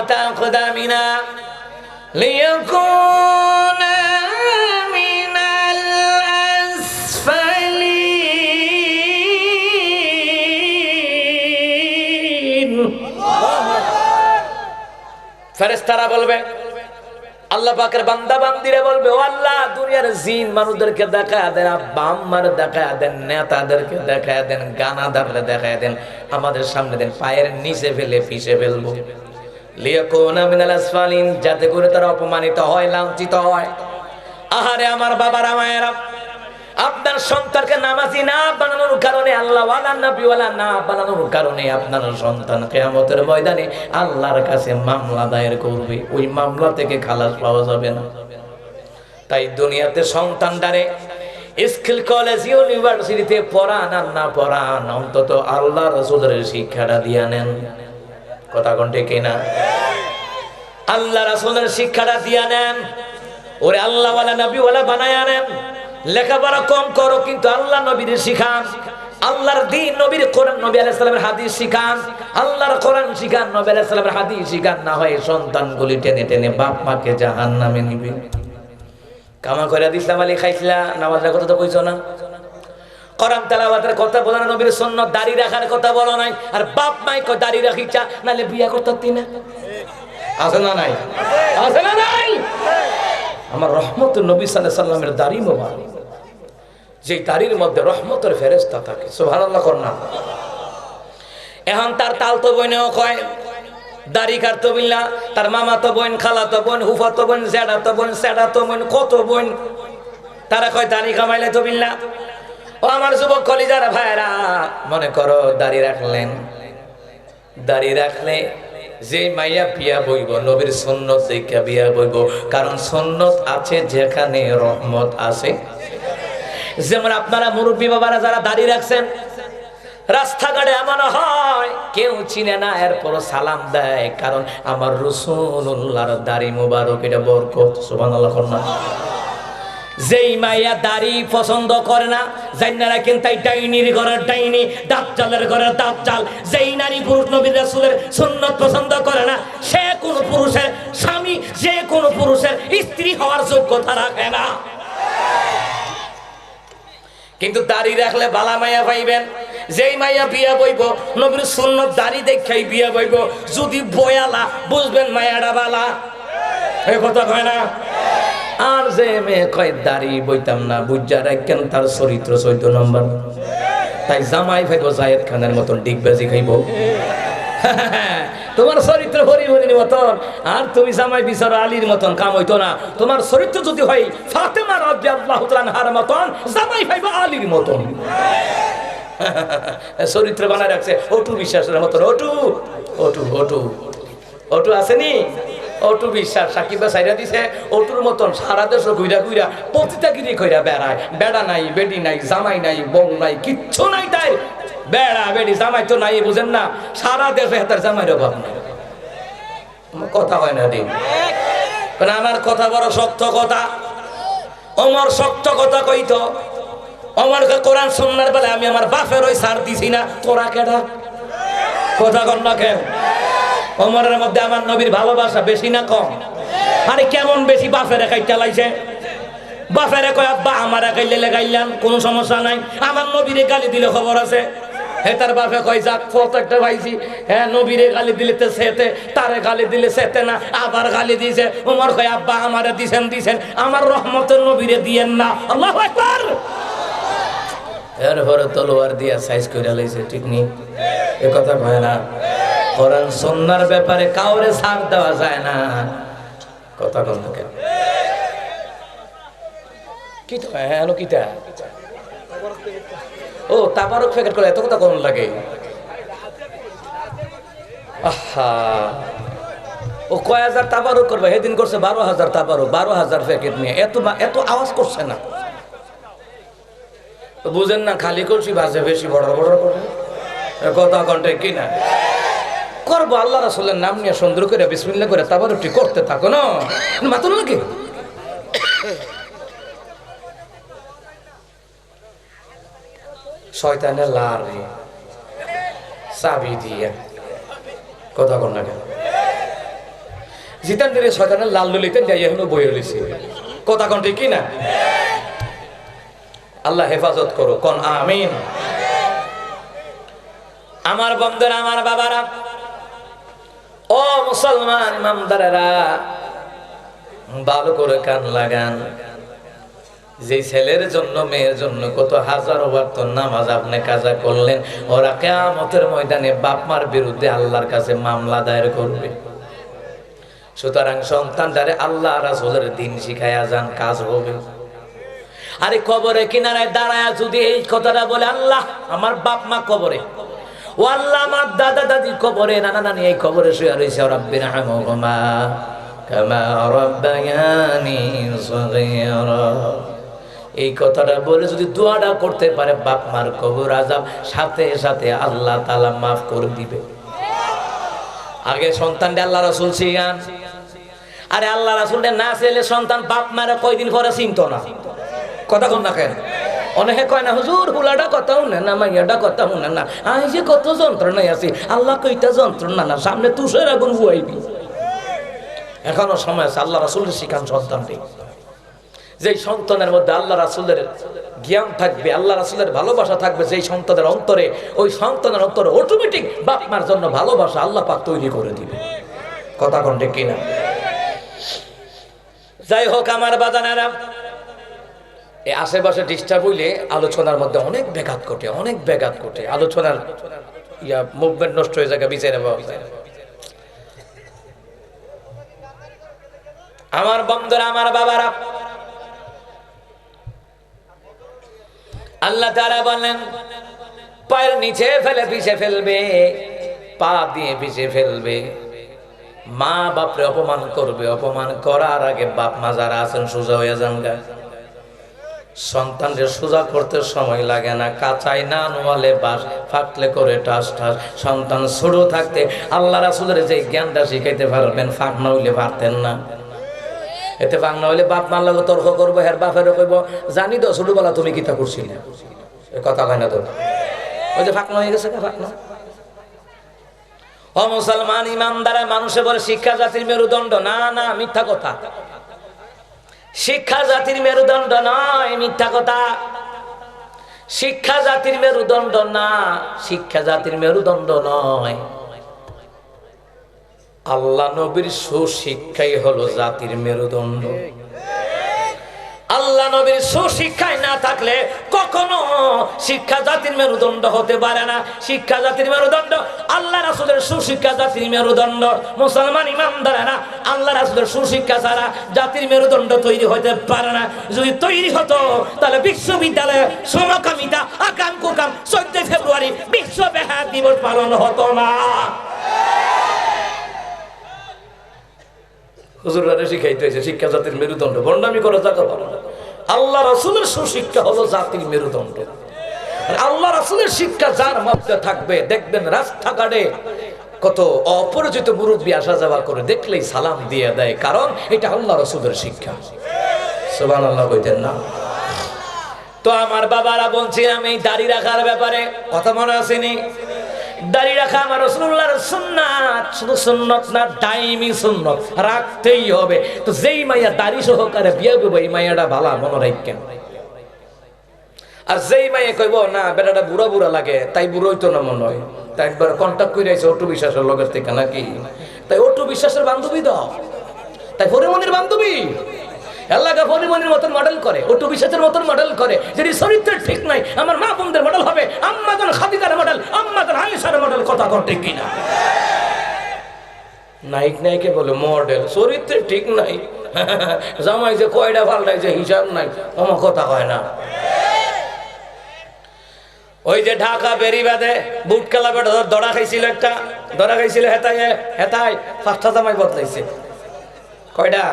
تحت أقدامنا ليكون من الأسفلين ফেরেশতারা বলবে আল্লাহ পাকের বান্দা বান্দিরা বলবে ও আল্লাহ দুনিয়ার জিন মানুষদেরকে দেখায় দেন, আব্বা আম্মার দেখায় দেন, নেতাদেরকে দেখায় দেন, গানাদারকে দেখায় দেন, আমাদের সামনে দেন, পায়ের নিচে ফেলে পিষে ফেলবো। লিয়াকুনা মিনাল আসফালিন, যাতে করে তারা অপমানিত হয়, লাঞ্ছিত হয়। আহারে আমার বাবারা মায়েরা, আপনার সন্তানকে নামাজি না বানানোর কারণে, আল্লাহ ওয়ালা নবী ওয়ালা না বানানোর কারণে আপনার সন্তান কিয়ামতের ময়দানে আল্লাহর কাছে মামলা দায়ের করবে, ওই মামলা থেকে খালাস পাওয়া যাবে না। তাই দুনিয়াতে সন্তানদারে স্কুল কলেজ ইউনিভার্সিটিতে পড়ান আর না পড়ান, অন্তত আল্লাহ রাসূলের শিক্ষাটা দিয়ে নেন। কথা কোন ঠিক কিনা? আল্লাহ রাসূলের শিক্ষাটা দিয়ে নেন, ওরে আল্লাহ ওয়ালা নবী ওয়ালা বানায় আনেন। লেখাপড়া কম করো কিন্তু আল্লাহ নবীর শিখান, আল্লাহর দ্বীন নবীর কোরআন, নবী আলাইহিস সালামের হাদিস শিখান, আল্লাহর কোরআন শিখান, নবী আলাইহিস সালামের হাদিস শিখান। না হয় সন্তানগুলি টেনে টেনে বাপ মাকে জাহান্নামে নিবে। কামা করে দিছলাম আলী খাইছিলা, নামাজের কথা তো কইছো না, কোরআন তেলাওয়াতের কথা বলো না, নবীর সুন্নাত দাড়ি রাখার কথা বলো নাই, আর বাপ মাই কো দাড়ি রাখিছা নালে বিয়া করতে না। আছে না নাই? আছে না নাই? আমার রহমতুল নবী সাল্লাল্লাহু আলাইহি সাল্লামের দাড়ি মোবারক, যে দাড়ির মধ্যে রহমতের ফেরেশতা থাকে, সুবহানাল্লাহ করনা। এখন তার তালতো বোনেও কয় দাড়ি কাটতো বিল্লা, তার মামাতো বোন, খালাতো বোন, ফুফাতো বোন, জেঠাতো বোন, সেঠাতো বোন, কত বোন, তারা কয় দাড়ি কামাইলে তো বিল্লা। ও আমার যুবক কলিজার ভাইরা, মনে করো দাড়ি রাখলেন, দাড়ি রাখলে যে মাইয়া বিয়া বইব নবীর সুন্নত দেখে বিয়া বইব, কারণ সুন্নত আছে যেখানে রহমত আছে। যেমন আপনারা মুরব্বী বাবারা যারা দাড়ি রাখছেন, রাস্তাঘাটে এমন হয় কেউ চিনে না, এরপর সালাম দেয়, কারণ আমার রাসূলুল্লাহর দাড়ি মুবারক, এটা বরকত। সুবহানাল্লাহ। যেই মাইয়া দাড়ি পছন্দ করে না, জান্নারা কিন্তু ডাইনির ঘরের ডাইনি, দাজ্জালের ঘরের দাজ্জাল। যেই নারী পুরুষ নবীর রাসূলের সুন্নাত পছন্দ করে না, সে কোন পুরুষের স্বামী, যে কোন পুরুষের স্ত্রী হওয়ার যোগ্যতা রাখে না। কিন্তু দাড়ি রাখলে বালা মাইয়া পাইবেন। যেই মাইয়া বিয়া বইব নবীর সুন্নাত দাড়ি দেখাই বিয়া বইব, যদি বয়ালা বুঝবেন মায়াটা বালা, এই কথা কয় না। আর যে মেয়ে কয় দাড়ি বইতাম না, বুঝা রাখেন তার চরিত্র 14 নম্বর। তাই জামাই ভাইব জায়েদ খানের মতন ডিগবাজি খাইব, তোমার চরিত্র হরিহরির মতন, আর তুমি জামাই বিচার আলীর মতন কাম হইতো না। তোমার চরিত্র যদি হয় ফাতেমা রাদিয়াল্লাহু তাআলা আনহার মতন, জামাই ভাইব আলীর মতন। চরিত্র বানায় রাখছে অটু বিশ্বাসের মতন। অটু অটু অটু অটু আসেনি, অটু বিশ্বাস সাকিবা সাইরা দিছে অটুর মতন সারা দেশ ঘুরা ঘুরা পতিতাগিরি কইরা বেড়ায়। বেড়া নাই, বেডি নাই, জামাই নাই, বউ নাই, কিচ্ছু নাই। তাই বেড়া বেডি জামাই তো নাই, বুঝেন না, সারা দেশে হাতার জামাইর অভাব নাই। কথা হয় না দিন, আমার কথা বড় শক্ত কথা। ওমর শক্ত কথা কইতো, ওমরকে কোরআন সুন্নাহর বেলা আমি আমার বাপের ওই সার দিছি না, তোরা কেডা? কথা কর না কেন? ওমরের মধ্যে আমার নবীর ভালোবাসা বেশি না কম? আরে কেমন বেশি? বাপেরে খাই চালাইছে, বাপেরে কয় আব্বা আমার গাইলে লাগাইলাম, কোনো সমস্যা নাই। আমার নবীরে গালি দিলে খবর আছে, হে তার বাপে কয় যাক ফটো একটা পাইছি, হ্যাঁ নবীরে গালি দিলে তো সেতে, তারে গালি দিলে সেতে না, আবার গালি দিয়েছে। ওমর কয় আব্বা আমারে দিছেন দিছেন, আমার রহমতের নবীরে দিয়েন না। আল্লাহু আকবার। এরপরে তলোয়ার দিয়া সাইজ করে লাইছে, ঠিক নেই? এ কথা কয় না। কোরআন সুন্নাহর ব্যাপারে কাউরে ছাড় দেওয়া যায় না। কথা কন না কেন? কি তো হ্যাঁ কিটা? ও তাবারক প্যাকেট করে এত কথা কোন লাগে? আহা, ও কয় হাজার তাবারক করবে, সেদিন করছে 12,000 তাবারক, 12,000 প্যাকেট নিয়ে। এত আওয়াজ করছে না, বুঝেন না? খালি করছি বাজে বেশি বড় বড় করে কথা কন্টে কিনা করবো। আল্লাহ রাসূলের নাম নিয়ে সুন্দর করে বিসমিল্লাহ করে তাবারুকটি করতে থাকো না, মাত্র নাকি শয়তানের লারে চাবি দিয়ে কথা কর না কেন? জিতান দিলে শয়তানের লাল ললিতে যাই এখনো বই রয়েছে কথা কোন ঠিক না আল্লাহ হেফাজত করো কোন আমিন আমার বন্ধুরা আমার বাবারা ও মুসলমান ইমামদারেরা ভালো করে কান লাগান যে ছেলের জন্য মেয়ের জন্য কত হাজারো ওয়াক্ত নামাজ আপনি কাজা করলেন ওরা কিয়ামতের ময়দানে বাপ মার বিরুদ্ধে আল্লাহর কাছে মামলা দায়ের করবে সুতরাং সন্তানটারে আল্লাহ রাসূলের দ্বীন শিখায়া যান কাজ হবে আরে কবরে কিনারায় দাঁড়ায়া যদি এই কথাটা বলে আল্লাহ আমার বাপ মা কবরে ও আল্লাহ আমার দাদা দাদি কবরে নানা নানি এই কবরে শুয়ে রয়েছে রাব্বির হামহুমা কামা রাব্বায়ানি সগীরা এই কথাটা বলে যদি দোয়াটা করতে পারে বাপ মার কবর আযাব সাথে সাথে আল্লাহ তাআলা maaf করে দিবে আগে সন্তানটা আল্লাহ রাসূল শিখান আরে আল্লাহ রাসূলটা না ছেলে সন্তান বাপ মারে কয়দিন পরে চিনতো না কথা কোন না কেন অনেকে কয় না হুজুর হুলাটা কথাও না মাইয়াটা কথা শুনে না আমি যে কত যন্ত্রণায় আছি আল্লাহ কইটা যন্ত্রণা না সামনে তুষের আগুন বুয়াইবি এখনো সময় আছে আল্লাহ রাসূলের শিখান সন্তানটি যে সন্তানের মধ্যে আল্লাহ রাসূলের জ্ঞান থাকবে আল্লাহ রাসূলের ভালোবাসা থাকবে যেই সন্তানের অন্তরে ওই সন্তানের অন্তরে অটোমেটিক বাপ মার জন্য ভালোবাসা আল্লাহ পাক তৈরি করে দিবে কথা কোন ঠিক কিনা যাই হোক আমার বাজানেরা এই আশেপাশে ডিস্টার্ব হইলে আলোচনার মধ্যে অনেক ব্যাঘাত ঘটে আলোচনার মুভমেন্ট নষ্ট হয়ে যায় বিচারে পাওয়া যায় আমার বন্ধুরা আমার বাবারা আল্লাহ তাআলা বলেন পায়ের নিচে ফেলে পিছে ফেলবে পা দিয়ে পিছে ফেলবে মা বাপরে অপমান করবে অপমান করার আগে বাপ মা যারা আছেন সোজা হয়ে যান গা সন্তানদের সোজা করতে সময় লাগে না কাঁচাই না নোয়ালে বাস ফাটলে করে টাস টাস সন্তান ছোট থাকতে আল্লাহ রাসূলের যে জ্ঞানটা শিখাইতে পারবেন ফাঁক না হইলে পারতেন না এতে ফাঁক না হইলে বাপ মার লাগে তর্ক করবো হের বাপেরও কইব জানি তো ছোটবেলা তুমি কিতা করছিলে এ কথা কয় না তো ওই যে ফাঁক না হয়ে গেছে ফাঁক না ও মুসলমান ইমানদার মানুষে বলে শিক্ষা জাতির মেরুদণ্ড না না মিথ্যা কথা শিক্ষা জাতির মেরুদণ্ড নয় মিথ্যা কথা শিক্ষা জাতির মেরুদণ্ড না শিক্ষা জাতির মেরুদণ্ড নয় আল্লাহ নবীর সুশিক্ষাই হলো জাতির মেরুদণ্ড আল্লাহ নবীর সুশিক্ষায় না থাকলে কখনো শিক্ষা জাতির মেরুদণ্ড হতে পারে না শিক্ষা জাতির মেরুদণ্ড আল্লাহ রাসূলের সুশিক্ষা জাতির মেরুদণ্ড মুসলমান ইমানদারেরা আল্লাহ রাসূলের সুশিক্ষা ছাড়া জাতির মেরুদণ্ড তৈরি হতে পারে না যদি তৈরি হতো তাহলে বিশ্ববিদ্যালয়ে সমকামিতা আকাম কুকাম 14 ফেব্রুয়ারি বিশ্ব বেহায়া দিবস পালন হতো না হুজুররা শিখাইতে হয়েছে শিক্ষা জাতির মেরুদণ্ড বন্ডামি করা যাবে না আল্লাহ রাসূলের সুশিক্ষা হলো জাতির মেরুদণ্ড আল্লাহ রাসূলের শিক্ষা যার মধ্যে থাকবে দেখবেন রাস্তাঘাটে কত অপরিচিত মুরব্বি আসা যাওয়া করে দেখলেই সালাম দিয়ে দেয় কারণ এটা আল্লাহ রাসূলের শিক্ষা সুবহানাল্লাহ কইতেন না তো আমার বাবারা বলছিলাম এই দাড়ি রাখার ব্যাপারে কথা মনে আসেনি দাড়ি রাখা আমার রাসূলুল্লাহর সুন্নাত শুধু সুন্নাত না দাইমি সুন্নাত রাখতেই হবে তো যেই মাইয়া দাড়ি সহকারে বিয়ে করবে এই মাইয়াটা ভালো মনে রাখেন আর যেই মাইয়া কইব না বেটাটা বুড়া বুড়া লাগে তাই বুড়োই তো না মনে হয় তাই একবার কন্টাক্ট করে আইছে অটু বিশ্বাসের লগের থেকে নাকি তাই অটু বিশ্বাসের বান্ধবী দাও তাই হরিমনির বান্ধবী আল্লাহকে হরিমনির মতন মডেল করে অটু বিশ্বাসের মতন মডেল করে যদি চরিত্র ঠিক নাই আমার মা বোনদের মডেল হবে আম্মা জান খাদিজার মডেল আম্মা জান আয়েশার মডেল কথা ঠিক কিনা নাইক নাইকে বলে মডেল চরিত্র ঠিক নাই জামাই যে কয়টা পাল্টাই যে হিসাব নাই আমার কথা হয় না ওই যে ঢাকা বেরিবাদে বুট ক্লাবে দড়া খাইছিল একটা দড়া খাইছিল হেতায় 5টা জামাই বদলাইছে কয়টা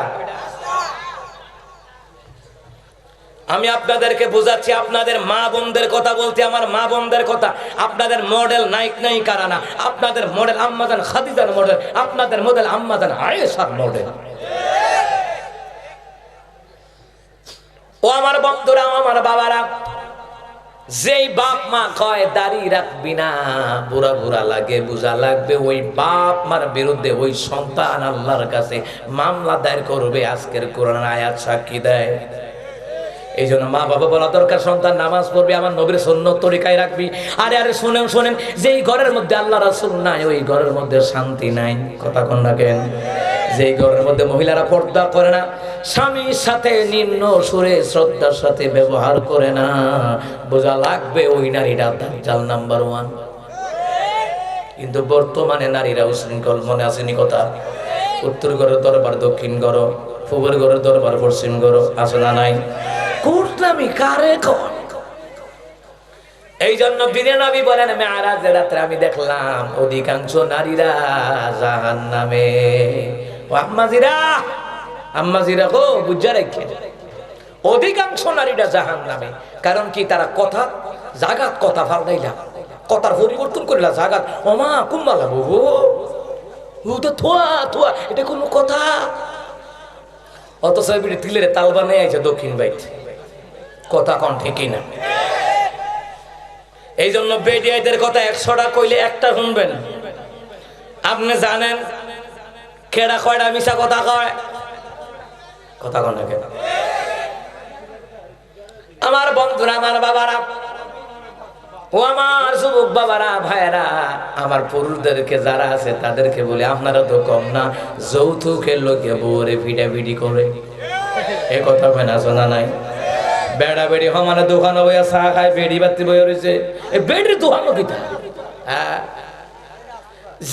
আমি আপনাদেরকে বোঝাচ্ছি আপনাদের মা বোনদের কথা বলতে আমার মা বোনদের কথা আপনাদের মডেল নাইক নাই কারানা আপনাদের মডেল আম্মা জান খাদিজার মডেল আপনাদের মডেল আম্মা জান আয়েশার মডেল ও আমার বন্ধুরা আমার বাবারা যেই বাপ মা কয় দাড়ি রাখবি না, বুড়া বুড়া লাগে, বুঝা লাগবে, ওই বাপ মার বিরুদ্ধে ওই সন্তান আল্লাহর কাছে মামলা দায়ের করবে। আজকের কোরআন আয়াত সাক্ষী দেয়। এই জন্য মা বাবা বলা দরকার, সন্তান নামাজ পড়বে, আমার নবীর সুন্নত তরিকায় রাখবি। আরে আরে শুনেন শুনেন, যেই ঘরের মধ্যে আল্লাহ রাসূল নাই, ওই ঘরের মধ্যে শান্তি নাই। কথা কোন রাখেন? যেই ঘরের মধ্যে মহিলারা পর্দা করে না, স্বামীর সাথে নিম্ন সুরে শ্রদ্ধার সাথে ব্যবহার করে না, বোঝা লাগবে ওই নারীরা দাজ্জাল নাম্বার 1। কিন্তু বর্তমানে নারীরা উশৃঙ্খল, মনে আসেনি কথা? উত্তর ঘরের দরবার দক্ষিণ ঘর, পূবের ঘরের দরবার পশ্চিম ঘর, আছে না নাই? কুটনামি কারে কোন? এই জন্য দিনে নবী বলেন, মেরাজের রাতে আমি দেখলাম অধিকাংশ নারীরা জাহান্নামে। ও আম্মাজিরা, আম্মাজিরা গো, বুঝা রেখে, অধিকাংশ নারীরা জাহান্নামে। কারণ কি? তারা কথা জাগাত, কথা ফালদাইলা, কথার পরিবর্তন করিলা জাগাত। ওমা কুম্বালা বাবু, থোয়া থোয়া, এটা কোনো কথা? অথচ তিলের তাল বানিয়ে আইছে দক্ষিণ বাইট। কথা কন ঠিকই না? এই জন্য বেডিয়াইদের কথা 100টা কইলে একটা শুনবেন। আপনি জানেন কেডা কয়টা মিছা কথা কয়? কথা কন না কেন? আমার বন্ধুরা, আমার বাবারা, ও আমার যুবক বাবারা, ভাইরা, আমার পুরুষদেরকে যারা আছে তাদেরকে বলে, আপনারা তো কম না, যৌতুকের লোকে বউরে ভিডাভিডি করে। এ কথা মেনা শোনা নাই? বেড়া বেড়ি হমানে দোকান বইয়া চা খায়, বেড়ি বাতি বইয়া রয়েছে। এই বেড়ির দোকান কিতা? হ্যাঁ,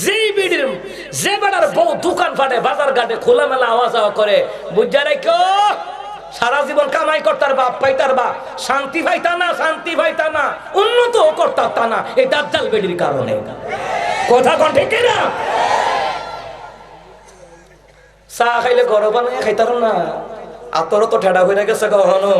যেই বেড়ির, যে বেড়ার বউ দোকান ফাটে, বাজার ঘাটে খোলামেলা আওয়াজ করে, বুঝা রেখো, সারা জীবন কামাই করতার বাপ পাইতার বাপ, শান্তি পাইতা না, শান্তি পাইতা না, উন্নত করতার তা না, এই দাজ্জাল বেড়ির কারণে। কথা কোন ঠিক না? চা খাইলে ঘর বানায় খাইতার না, আতর তো ঠেডা হয়ে গেছে কখনো।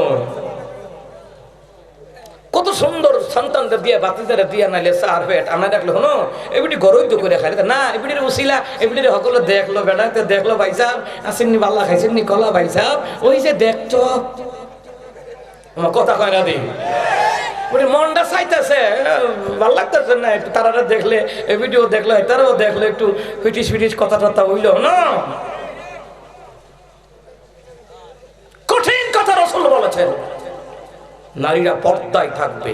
কত সুন্দর সন্তানদের দিয়ে, বাতিদারে দিয়ে, নাইলে চার পেট আমরা দেখলো হনো এবিটি গরই তো করে খাই না, এবিটির উসিলা, এবিটির সকলে দেখলো, বেড়াতে দেখলো, ভাই সাহেব আসেননি, বাল্লা খাইছেননি কলা, ভাই সাহেব ওই যে দেখছো, আমার কথা কয় না দিই, মনটা চাইতেছে, ভাল লাগতেছে না একটু, তারা দেখলে এবিটিও দেখলো, তারাও দেখলো, একটু ফিটিস ফিটিস কথা টথা হইলো না। কঠিন কথা রাসূল বলেছেন, নারীরা পর্দায় থাকবে।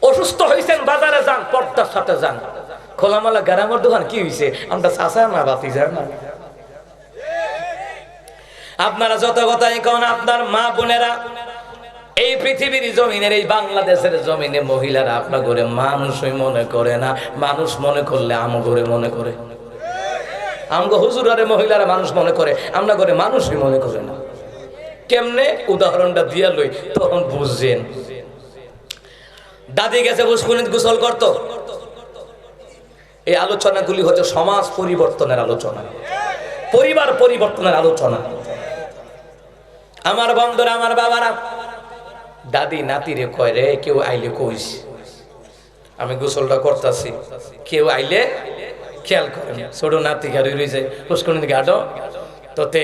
অসুস্থ হয়েছেন, বাজারে যান, পর্দার সাথে যান। খোলামেলা গ্রামের দোকান কি হয়েছে? আমরা চাষা না বাতি যায় না। আপনারা যত কথাই কোন, আপনার মা বোনেরা, এই পৃথিবীর জমিনের, এই বাংলাদেশের জমিনে মহিলারা আপনার ঘরে মানুষই মনে করে না। মানুষ মনে করলে আম ঘরে মনে করে, আমগো হুজুরারে মহিলারা মানুষ মনে করে, আমরা ঘরে মানুষই মনে করে না। কেমনে? উদাহরণটা দিয়া লই, তখন বুঝছেন। দাদি গেছে পুষ্করিণীতে গোসল করতো। এই আলোচনাগুলি হচ্ছে সমাজ পরিবর্তনের আলোচনা, পরিবার পরিবর্তনের আলোচনা। আমার বন্ধুরা, আমার বাবারা, দাদি নাতিরে কয়, রে কেউ আইলে কইস আমি গোসলটা করতেছি, কেউ আইলে খেয়াল করেন। ছোট নাতি গাড়ি রয়েছে পুষ্করিণী ঘাটও, তোতে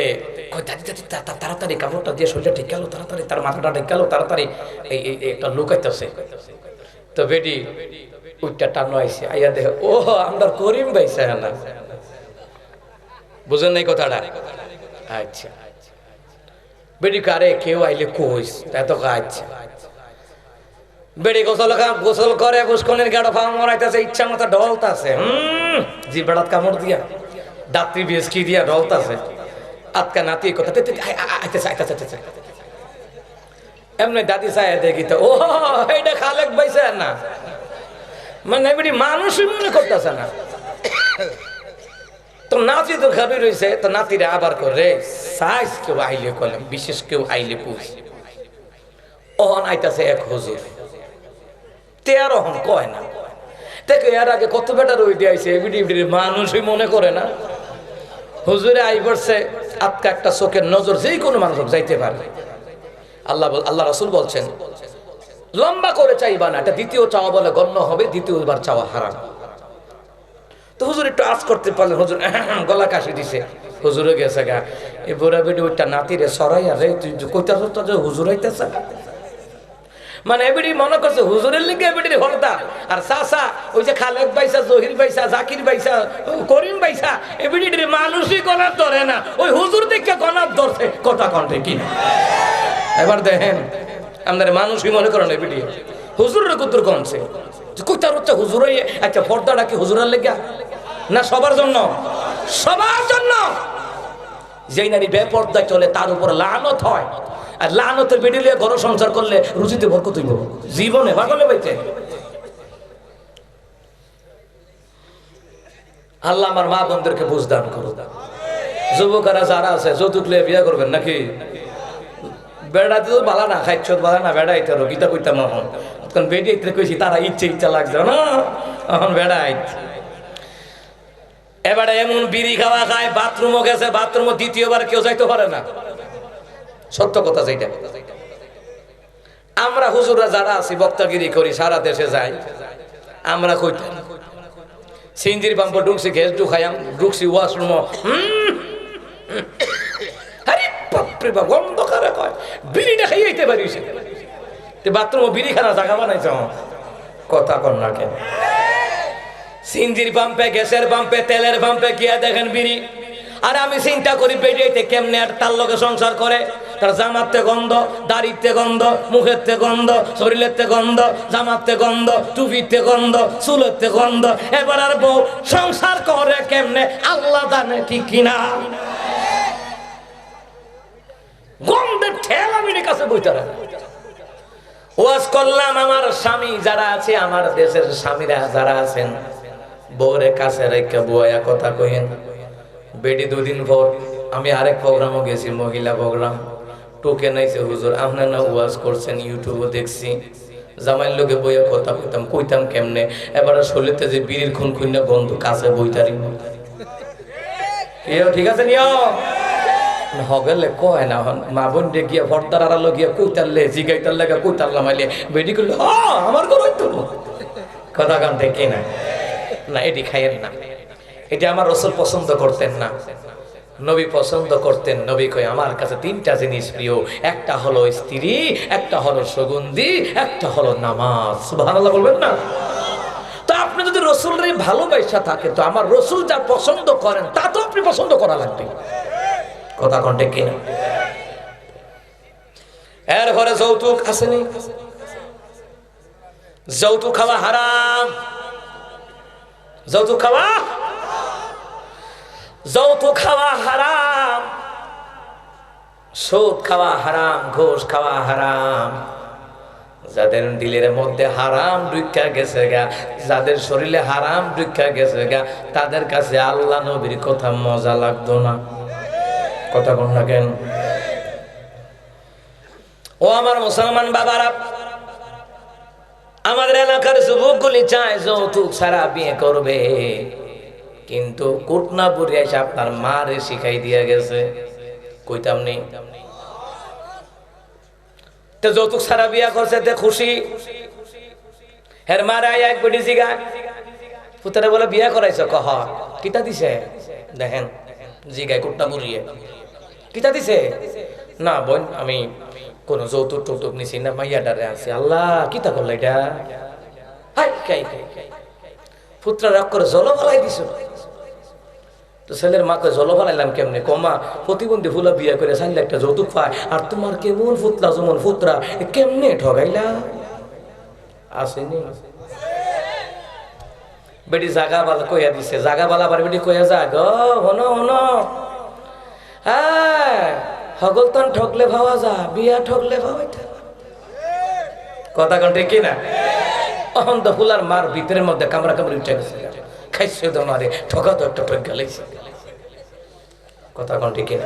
তাড়াতাড়ি কাপড়টা দিয়ে শরীরটা ঠিক গেল, তাড়াতাড়ি তার মাথাটা ঠিক গেল, তাড়াতাড়ি এই একটা লুকাইতেছে। তো বেটি উইটা টানো আইসে, আইয়া দেখে ও আমরা করিম ভাইছে না, বুঝেন নাই কথাটা? আচ্ছা, বেটি কারে কেউ আইলে কইস, এত আচ্ছা। বেটি গোসল করে, পুষ্করিণীর ঘাটে পা মরাইতেছে, ইচ্ছা মতো ঢলতাছে, জিভড়াত কামড় দিয়া, দাঁতরি বিস্কি দিয়া ঢলতাছে। আজকা নাতি কথা এমনি দাদি চাই দেখি তো, ও এইটা খালেক পাইছে না, মানে এমনি মানুষই মনে করতেছে না। তো নাতি তো খাবি রয়েছে, তো নাতিরে আবার করে সাইজ কেউ আইলে কলেম, বিশেষ কেউ আইলে পুষ অহন আইতাছে এক হুজুর, 13 হন কয় না, দেখো এর আগে কত বেটার ওই দিয়েছে, মানুষই মনে করে না। হুজুরে আই পড়ছে, আজকে একটা চোখের নজর যেই কোনো মানুষ যাইতে পারে। আল্লাহ রাসূল বলছেন, লম্বা করে চাইবা না, এটা দ্বিতীয় চাওয়া বলে গণ্য হবে, দ্বিতীয়বার চাওয়া হারাম। তো হুজুর একটু আজ করতে পারলেন, হুজুর গলা কাশি দিছে, হুজুরে গেছে গা, এই বুড়া বেটি ওইটা নাতিরে সরাইয়া রে তুই কইতাছ হুজুর হইতেছে। মানে এবিডি মনে করছে হুজুরের লিগে এবিডি হরতাল, আর চাচা ওই যে খালেক বাইসা, জহির বাইসা, জাকির বাইসা, করিম বাইসা এবিডি মানুষই গণার ধরে না, ওই হুজুর দেখে গণার ধরছে। কথা কণ্ঠে কি? এবার দেখেন আমাদের মানুষই মনে করেন এবিডি হুজুরের কুতুর কমছে, কোথার হচ্ছে হুজুর। আচ্ছা পর্দাটা কি হুজুরের লেগা না সবার জন্য? সবার জন্য। যেই নারী বেপর্দায় চলে তার উপর লানত হয়, আর লানতের বেডি লিয়ে ঘর সংসার করলে রুজিতে বরকত হইব জীবনে। পাগলে বাইতে আল্লাহ আমার মা বোনদেরকে বুঝদান করো। যুবকেরা যারা আছে যৌতুক লিয়ে বিয়ে করবেন নাকি? বেড়াতে তো বালা না, খাইছ বালা না, বেড়াইতে আরো গীতা কইতাম এখন, তখন বেড়াইতে কইছি তারা ইচ্ছা লাগছে না, এখন বেড়াইত। এবারে এমন বিড়ি খাওয়া খায়, বাথরুমও গেছে, বাথরুমও দ্বিতীয়বার কেউ যাইতে পারে না। সত্য কথা যেটা। আমরা হুজুররা যারা আছি বক্তাগিরি করি, সারা দেশে যাই, আমরা কইতাম সিঞ্জির পাম্প ঢুকছি, ঘেস ঢুকাইয়াম, ঢুকছি ওয়াশরুম, আরে বাপরে বাপ গন্ধ করে কয় বিড়িটা খাইতে পারিস, বাথরুম বিড়ি খানা জায়গা বানাইছ। কথা কন না কেন? সিঞ্জির পাম্পে, গ্যাসের পাম্পে, তেলের পাম্পে গিয়া দেখেন বিড়ি। আর আমি চিন্তা করি বেরিয়েতে কেমনে আর তার লগে সংসার করে। তার জামাতে গন্ধ, দাড়িতে গন্ধ, মুখেরতে গন্ধ, শরীরেরতে গন্ধ, জামাতে গন্ধ, টুপিতে গন্ধ, চুলেরতে গন্ধ। এবার আর বউ সংসার করে কেমনে আল্লাহ জানে, ঠিক কিনা? গন্ধের ঠেলা মিলে কাছে বইতে রাখে। ওয়াজ করলাম আমার স্বামী যারা আছে, আমার দেশের স্বামীরা যারা আছেন, বউরে কাছে রেখে বয়া কথা কইেন। বেডি দুদিন পর আমি আরেক প্রোগ্রামও গেছি, মহিলা প্রোগ্রাম, টোকে নাইছে হুজুর আপনার না ওয়াজ করছেন, ইউটিউবে দেখছি। জামাইয়ের লোকে বইয়া কথা কইতাম কেমনে? এবারে শরীরতে যে বিড়ির খুন খুন্না গন্ধ, কাছে বইতারি ঠিক আছে নিও হগলে কয় না। মা বোন গিয়া ভর্তার আড়ালো গিয়া কইতারলে জিগাইতার লাগা কইতারলাম আইলে বেডি করলে আমার ঘর হইতো। কথা গান দেখে না, না এটি খাইয়েন না। এটা আমার রাসূল পছন্দ করতেন না, নবী পছন্দ করতেন। নবী কয় আমার কাছে তিনটা জিনিস প্রিয়, একটা হলো স্ত্রী, একটা হলো সুগন্ধি, একটা হলো নামাজ। সুবহানাল্লাহ বলবেন না? তো আপনি যদি রাসূলের ভালোবাসা থাকে, তো আমার রাসূল যা পছন্দ করেন তা তো আপনি পছন্দ করা লাগবে। কথা কণ্ঠে কিনা? এর ঘরে যৌতুক আসেনি? যৌতুক খাওয়া হারাম। যৌতুক খাওয়া, যৌতুক খাওয়া হারাম, সুদ খাওয়া হারাম, ঘুষ খাওয়া হারাম। যাদের দিলের মধ্যে হারাম ঢুইকা গেছে গা, যাদের শরীরে হারাম ঢুইকা গেছে গা, তাদের কাছে আল্লাহ নবীর কথা মজা লাগতো না। কথা বল না কেন? ও আমার মুসলমান বাবারা, আমাদের এলাকার যুবকগুলি চায় যৌতুক ছাড়া বিয়ে করবে, কিন্তু কুটনাপুরে এসে আপনার মারে শিখাই দিয়া গেছে। কইতাম নেই তো যৌতুক ছাড়া বিয়া করছে, তে খুশি। হের মারা এক বেটি জিগা পুতারে বলে বিয়া করাইছ, কহ কিতা দিছে? দেখেন জিগায় কুটনাপুরিয়ে কিতা দিছে? না বোন আমি কোন যৌতুক টৌতুক নিছি না, মাইয়া ডারে আছে। আল্লাহ কিতা করলো এটা? হাই কাই কাই পুত্র রাগ করে জল ফালাই দিছ। তো ছেলের মাকে জল ফালাইলাম কেমনে? কমা প্রতিবন্ধী ফুলা বিয়া করে চাইলে একটা যৌতুক পায়, আর তোমার কেমন ফুতলা যেমন ফুতরা, কেমনে ঠগাইলা? আসেনি বেটি জাগা বালা কইয়া দিছে, জাগা বালা আবার বেটি কইয়া যা গো হনো হনো, হ্যাঁ হগলতন ঠকলে ভাবা যা, বিয়া ঠকলে ভাবাইতা। কথা কন ঠিক কিনা? অহন তো ফুলার মার ভিতরের মধ্যে কামড়া কামড়ি উঠে গেছে, খাইছে তো মারে ঠকা তো একটা ঠক গেলেছে। কথা কন ঠিক কিনা?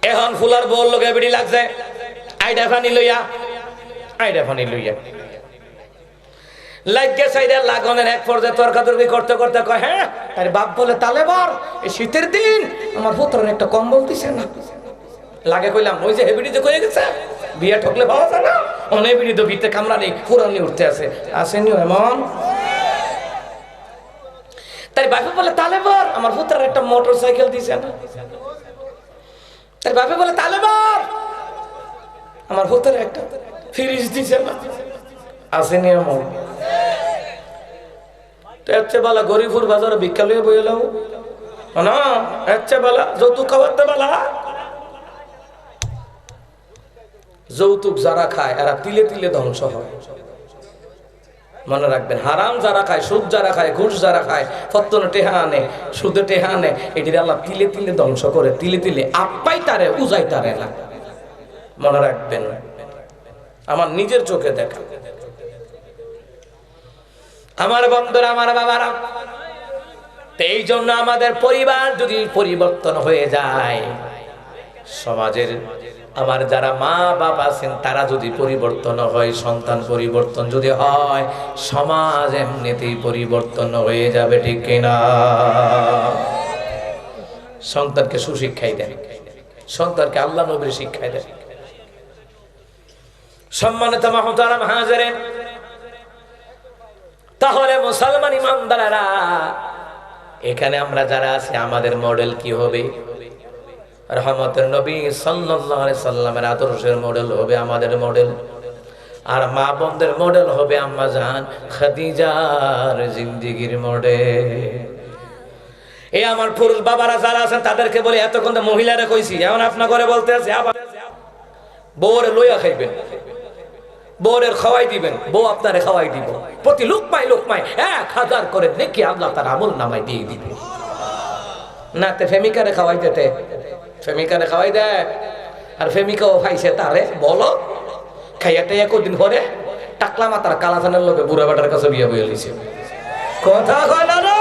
এখন ফুলার বল লোকে বিড়ি লাগছে, আইডা ফানি লইয়া, আইডা ফানি লইয়া লাগে সাইডে লাগনের এক পর্যায়ে তর্কাতর্কি করতে করতে কয়, হ্যাঁ তার বাপ বলে তালেবার এই শীতের দিন আমার পুত্রের একটা কম্বল দিছে না। লাগে কইলাম ওই যে হেবিডি যে কয়ে গেছে বিয়া ঠকলে পাওয়া যায় না, অনেক বিড়ি তো ভিতরে কামড়া নেই, পুরানি উঠতে আছে। আসেনি এমন? তার বাপে বলে তালেবার আমার পুত্রের একটা মোটর সাইকেল দিছে না। তার বাপে বলে তালেবার আমার হোতের একটা ফ্রিজ দিছে না, আসেনি এমন। এচ্ছে বেলা গরিবপুর বাজারে ভিক্ষা লইয়া বই এলাম না, এচ্ছে বেলা যৌতুক খাওয়াতে বেলা। যৌতুক যারা খায় এরা তিলে তিলে ধ্বংস হয়, মনে রাখবেন। হারাম যারা খায়, সুদ যারা খায়, ঘুষ যারা খায়, ফত্তনে টেহা আনে, সুদে টেহা আনে, এটির আল্লাহ তিলে তিলে ধ্বংস করে, তিলে তিলে আপ্পাই তারে উজাই তারে না, মনে রাখবেন। আমার নিজের চোখে দেখা। আমার বন্ধুরা, আমার বাবারা, এই জন্য আমাদের পরিবার যদি পরিবর্তন হয়ে যায়, সমাজের আমার যারা মা বাবা আছেন তারা যদি পরিবর্তন হয়, সন্তান পরিবর্তন যদি হয়, সমাজ এমনিতেই পরিবর্তন হয়ে যাবে, ঠিক কিনা? সন্তানকে সুশিক্ষাই দেন, সন্তানকে আল্লাহ নবীর শিক্ষাই দেন। সম্মানিত মুহতারাম হাজিরিন, তাহলে মুসলমান ইমানদাররা, এখানে আমরা যারা আছি আমাদের মডেল কি হবে? রহমতের নবী সাল্লাল্লাহু আলাইহি সাল্লামের আদর্শের মডেল হবে আমাদের মডেল। আর মা বোনদের মডেল হবে আম্মা জান খাদিজার জিন্দেগির মডেল। এই আমার পুরুষ বাবারা যারা আছেন তাদেরকে বলি, এতক্ষণ তো মহিলারা কইছি, এখন আপনার ঘরে বলতে আছে আবার বউরে লইয়া খাইবেন, বউরের খাওয়াই দিবেন, বউ আপনারে খাওয়াই দিব। প্রতি লোকমায় 1000 করে নেকি আল্লাহ তার আমল নামায় দিয়ে দিবে। না তে ফেমিকারে খাওয়াই দেতে, ফেমিকারে খাওয়াই দেয়, আর ফেমিকাও খাইছে তারে বলো খাইয়াতে একদিন পরে টাকলা মাতার কালাচানের লোকে বুড়া বেটার কাছে বিয়ে বয়ে লিছে। কথা কয় না রে।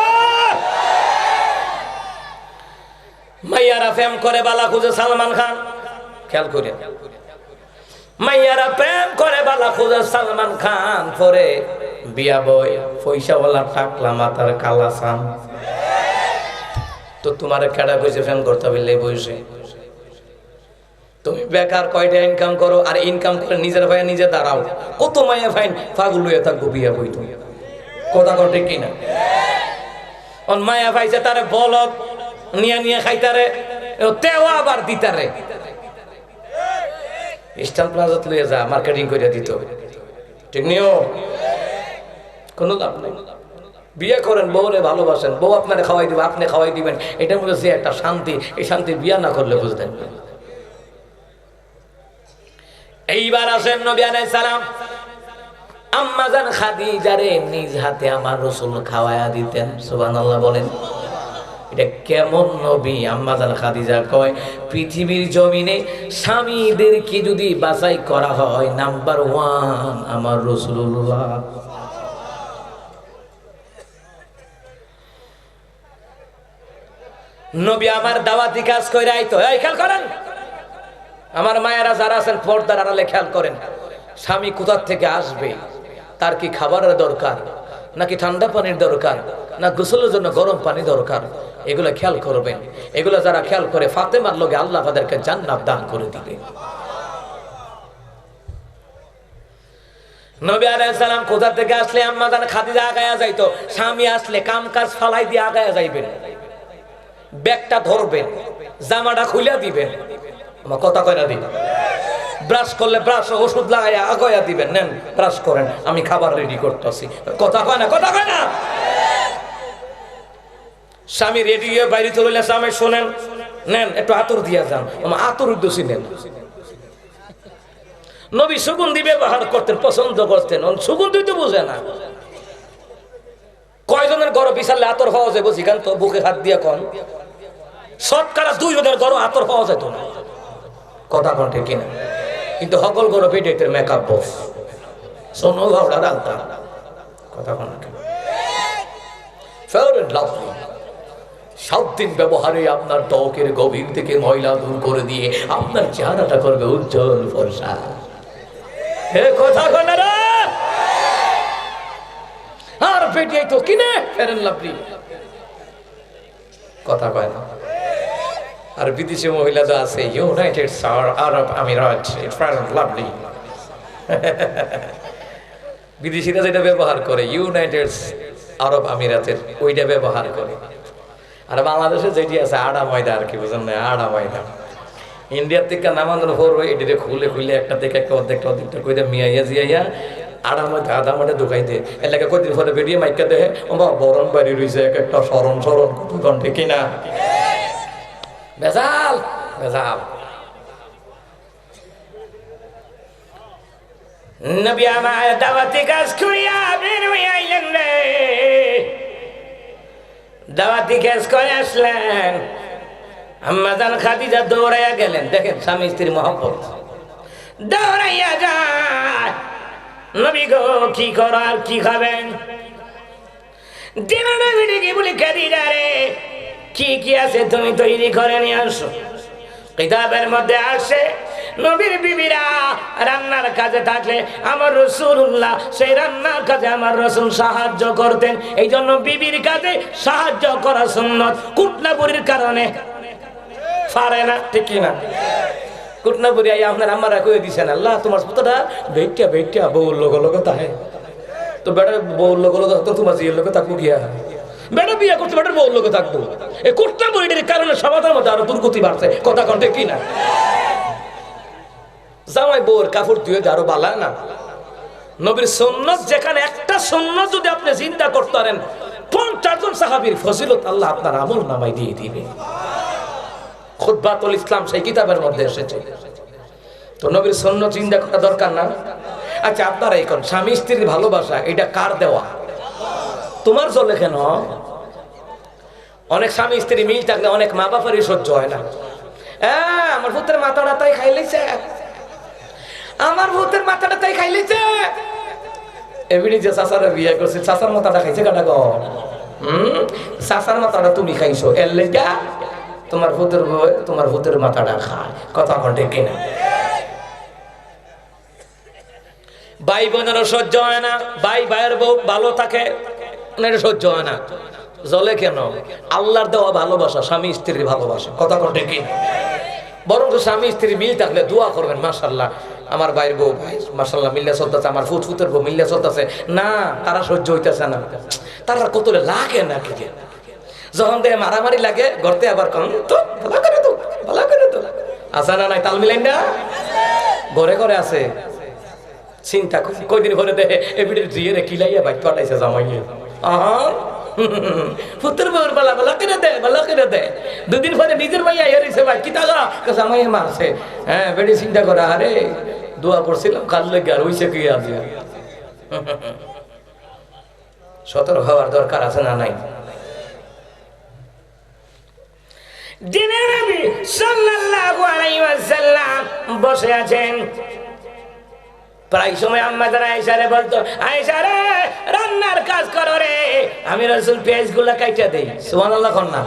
মাইয়ারা প্রেম করে বালা খুঁজে সালমান খান, খেয়াল করেন, মাইয়ারা প্রেম করে বালা খুঁজে সালমান খান, পরে বিয়া বই পয়সাওয়ালা টাকলা মাতার কালাচান। তো তোমার কেডা কইছে প্রেম করতে হবে বয়সে? তুমি বেকার কয়টা ইনকাম করো, আর ইনকাম করে নিজের ভাইয়া নিজে দাঁড়াও। কত মাইয়া ফাইন পাগল হইয়া থাকবো বিয়া বই, তুমি কথা কটে কিনা? অন মায়া পাইছে তারে বলদ নিয়ে নিয়ে খাইতারে, তেও আবার দিতারে। স্টান প্লাজাত লইয়া যা মার্কেটিং করে দিত, ঠিক নিও, কোনো লাভ নেই। বিয়ে করেন, বউরে ভালোবাসেন, বউ আপনারে খাওয়াই দিবে, আপনি খাওয়াই দিবেন, এটার মধ্যে যে একটা শান্তি, এই শান্তি বিয়া না করলে বুঝতেন। এইবার আসেন নবী আলাইহিস সালাম আম্মা জান খাদিজারে নিজ হাতে আমার রাসূল খাওয়ায়া দিতেন। সুবহানাল্লাহ বলেন। এটা কেমন নবী? আম্মা জান খাদিজা কয়, পৃথিবীর জমিনে স্বামীদেরকে যদি বাছাই করা হয়, নাম্বার 1 আমার রাসূলুল্লাহ। নবী আমার দাওয়াতি কাজ কইরা আইতো। এই খেয়াল করেন, আমার মায়েরা যারা আছেন পর্দার আড়ালে খেয়াল করেন, স্বামী কোথা থেকে আসবে, তার কি খাবারের দরকার, নাকি ঠান্ডা পানির দরকার, না গোসলের জন্য গরম পানি দরকার, এগুলো খেয়াল করবেন। এগুলো যারা খেয়াল করে ফাতেমার লগে আল্লাহ তাদেরকে জান্নাত দান করে দিবে। নবী আলাইহিস সালাম কোথা থেকে আসলে আম্মা জান খাদিজা আগায়া যাইতো, স্বামী আসলে কাম কাজ ফালাই দিয়ে আগায়া যাইবেন, ব্যাগটা ধরবেন, জামাটা খুলে দিবেন, আমার কথা কয়না দিবেন, ব্রাশ করলে ব্রাশ ওষুধ লাগাইয়া আগায়া দিবেন, নেন ব্রাশ করেন, আমি খাবার রেডি করতেছি, কথা কয় না, কথা কয় না। স্বামী রেডি হয়ে বাইরে চলে, স্বামী শোনেন, নেন একটু আতর দিয়া যান, আমার আতর উদ্দেশ্যে নেন। নবী সুগন্ধি ব্যবহার করতেন, পছন্দ করতেন, সুগন্ধি তো বোঝে না। কয়জনের গরম বিছালে আতর পাওয়া যায় বুঝি কেন? তো বুকে হাত দিয়া কন, শতকরা 2 জনের গরম আতর পাওয়া যেত না, কথা কন ঠিক কিনা? কিন্তু সকল গরম পেটের মেকআপ বস সোনো ভাওড়া রাখতা, কথা কন না। সাত দিন ব্যবহারে আপনার ত্বকের গভীর থেকে ময়লা দূর করে দিয়ে আপনার চেহারাটা করবে উজ্জ্বল ফর্সা। কথা কন না। আর পেটে তো কিনে ফেরেন লাভলি, কথা কয় না। আর বিদেশি মহিলা তো আছে, ইউনাইটেড আরব আমিরাত, লাভলি। বিদেশিরা যেটা ব্যবহার করে ইউনাইটেড আরব আমিরাতের, ওইটা ব্যবহার করে। আর বাংলাদেশে যেটি আছে আড়া ময়দা, আর কি বুঝেন না, আড়া ময়দা। ইন্ডিয়ার থেকে নামানোর পর এটিতে খুলে খুলে একটা থেকে একটা অর্ধেকটা কইতে মিয়াইয়া জিয়াইয়া আড়ামধ্যে আধা মাঠে ঢুকাই দে এলাকা কদিন পরে বেরিয়ে মাইকা দেহে আমার বরণ বাড়ি রয়েছে এক একটা সরণ ঘন্টে কিনা ভেজাল ভেজাল। নবী আমার দাওয়াতি কাজ করিয়া বের হয়ে আইলেন রে, দাওয়াতি কাজ করে আসলেন। আম্মা জান খাদিজা দৌড়াইয়া গেলেন, দেখেন স্বামী স্ত্রীর মহব্বত, দৌড়াইয়া যায় নবী গো কি করো আর কি খাবেন? কি বলি খাদিজা রে কি কি আছে তুমি তৈরি করে নিয়ে আসো। কিতাবের মধ্যে আসে নবীর বিবিরা রান্নার কাজে থাকলে আমার রাসূলুল্লাহ সেই রান্নার কাজে আমার রাসূল সাহায্য করতেন। এই জন্য বিবির কাজে সাহায্য করা সুন্নত। কুটনাবুরির কারণে পারে না, ঠিক না? কুটনাবুরি আই আপনার আমারা কয়ে দিছেন আল্লাহ তোমার পুত্রটা বেইটা বউর লোক তাহে তো বেটা বউর লোক তো তোমার জিয়ের লোক থাকবো গিয়া বেটা বিয়া করতে বেটার বউর লোক থাকবো। এই কুটনাবুরির কারণে সমাজের মধ্যে আরো দুর্গতি বাড়ছে, কথা কন্টে কি না? জামাই বউর কাপড় ধুয়ে আরো বালা না। নবীর সুন্নত যেখানে একটা সুন্নত যদি আপনি চিন্তা করতে পারেন 50 জন সাহাবীর ফজিলত আল্লাহ আপনার আমল নামায় দিয়ে দিবে। খুতবাতুল ইসলাম সেই কিতাবের মধ্যে এসেছে। তো নবীর সুন্নত চিন্তা করা দরকার না? আচ্ছা আপনারা এখন স্বামী স্ত্রীর ভালোবাসা এটা কার দেওয়া? তোমার চলে কেন? অনেক স্বামী স্ত্রী মিল থাকলে অনেক মা বাবারই সহ্য হয় না। আমার পুত্রের মাথাটা তাই খাইলেছে, আমার ভূতের মাথাটা তাই খাইলেছে। এমনি যে চাচারা বিয়ে করছে চাচার মাথাটা খাইছে কাটা গো, চাচার মাথাটা তুমি খাইছো এর লেগা তোমার ভূতের বই তোমার ভূতের মাথাটা খায়, কথা কন্টে কিনা? ভাই বোনেরও সহ্য হয় না, ভাই ভাইয়ের বউ ভালো থাকে সহ্য হয় না। জলে কেন? আল্লাহর দেওয়া ভালোবাসা, স্বামী স্ত্রীর ভালোবাসা, কথা কন্টে কিনা? বরং স্বামী স্ত্রী মিল থাকলে দোয়া করবেন মাশাআল্লাহ আমার ভাইয়ের বউ ভাই মাশাআল্লাহ মিল্লা চলতেছে, আমার ফুতের বউ মিল্লা চলতেছে না, তারা সহ্য হইতেছে না, তারা কতলে লাগে না কি যখন দেহে মারামারি লাগে গড়তে আবার কম তো ভালো করে তো ভালো করে তো আসা না নাই তাল মিলাই না ঘরে ঘরে আছে। চিন্তা কয়দিন ঘরে দেহে এবিডের জিয়ে কিলাইয়া বাইক পাঠাইছে জামাইয়ে পুত্র বউর বালা বালা করে দে দুদিন পরে নিজের ভাই আইয়ারিছে ভাই কি টাকা জামাই মারছে। হ্যাঁ বেড়ে চিন্তা করা আরে দোয়া করছিলাম কাল লেগে আর হইছে কি আজ সতর্ক হওয়ার দরকার আছে না নাই? দিনের নবী সাল্লাল্লাহু আলাইহি ওয়াসাল্লাম বসে আছেন। প্রায় সময় আম্মা জান আয়েশা রে বলতো আয়েশা রে রান্নার কাজ করো রে, আমি রাসূল পেঁয়াজগুলা কাইটা দেই। সুবহানাল্লাহ কোন না?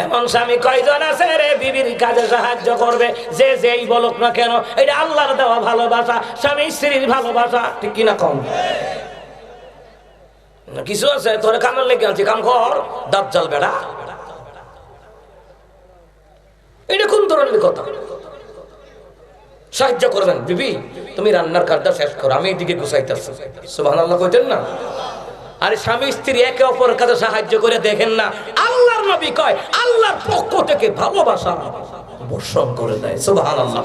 এমন স্বামী কয়জন আছে রে বিবির কাজে সাহায্য করবে, যে যেই বলুক না কেন এটা আল্লাহর দেওয়া ভালোবাসা, স্বামী স্ত্রীর ভালোবাসা, ঠিক কিনা কম? কিছু আছে তোরে কামের লেগে আনছি কাম কর দাজ্জাল বেড়া, এটা কোন ধরনের কথা? সাহায্য করবেন বিবি তুমি রান্নার কাজটা শেষ করো আমি এদিকে গুছাইতেছি, সুবহানাল্লাহ কইতেন না? আরে স্বামী স্ত্রী একে অপরের কাছে সাহায্য করে দেখেন না, আল্লাহর নবী কয় আল্লাহর পক্ষ থেকে ভালোবাসা বর্ষণ করে দেয়, সুবহানাল্লাহ।